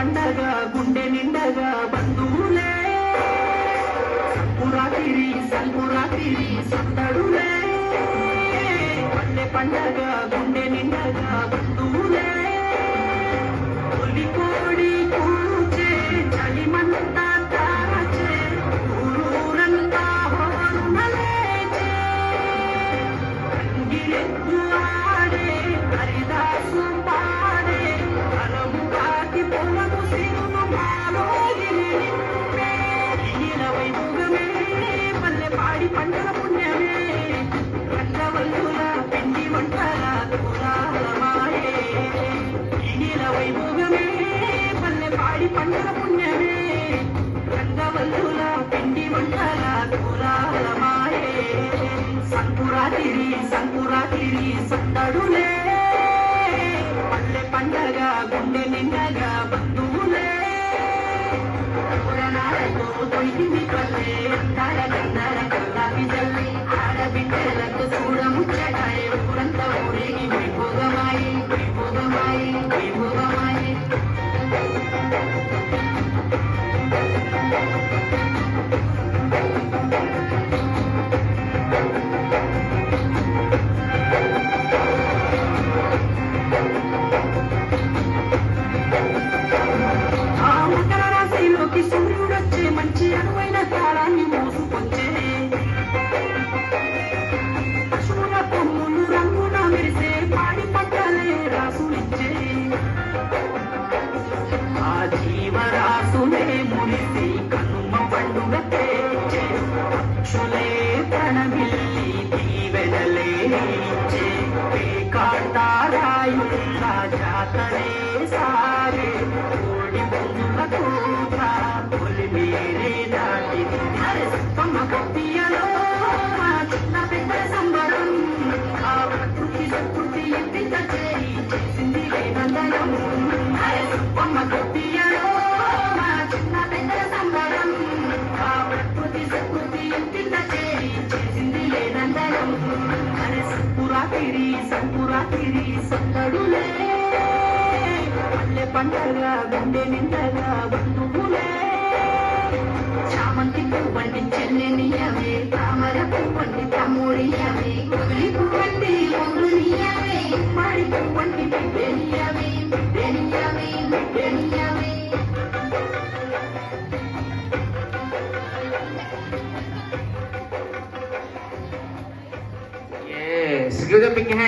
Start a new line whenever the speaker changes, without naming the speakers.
పండగ గుండె నిండగా బంధువులే సంకురాతిరి సందడులే పల్లె పండగ గుండె నిండగా బంధువులే తొలి కోడి కూచే చలిమంతా తాచే ఊరూరంతా హోరునలేచే రంగిరెద్దు ఆడే హరిదాసు పాడే అలము కాకి పొలము సిరును మాలోగిరి నింపే ఈల వైభోగమే పల్లె పాడి పంటల పుణ్యమే రంగవల్లుల పిండి వంటల కులాలమాయే ఈల వైభోగమే పల్లె పాడి పంటల పుణ్యమే రంగవల్లుల పిండి వంటల కులాలమాయే సంకురాతిరి సందడులే పల్లె పండగ గుండె నిండగా బంధువులే పురాణాలతో దొరికింది పల్లె అందాల గంధాల కల్లాపి జల్లి ఆడబిడ్డలకు చూడముచ్చటాయే ఊరంతా ఊరేగి వైభోగమాయి సూర్యుడొచ్చే మంచి అనువైన కాలాన్ని మోసుకొచ్చే పశువుల కొమ్ములు రంగున మెరిసే పాడి పంటలే రాసులిచ్చే ఆ జీవరాసులే మురిసి కనుమ పండుగ తెచ్చే పక్షులే ప్రణమిల్లి దీవెనలే ఇచ్చే పేకాటారాయుల జాతరే సాగే కోడి బొందుల కూత పొలిమేరే దాటి అమ్మ కప్పియలో మా చిన్న పెద్ద సంబరం ఆ ప్రకృతి ఎత్తింత చేయి చేసింది లేనందనం అమ్మ కప్పియలో మా చిన్న పెద్ద సంబరం ఆ ప్రకృతి ఎత్తింత చేయి చేసింది లేనందనం అరే సంకురాతిరి సందడులే పల్లె పండగ గుండె నిండగా బంధువులే చామంతి పువ్వండి చెల్లెనియవే తామర పువ్వండి తమ్ముడియవే గులి పువ్వండి ఒంగునియవే మాడి పువ్వండి బిడ్డనియవే Yes, give the big hand.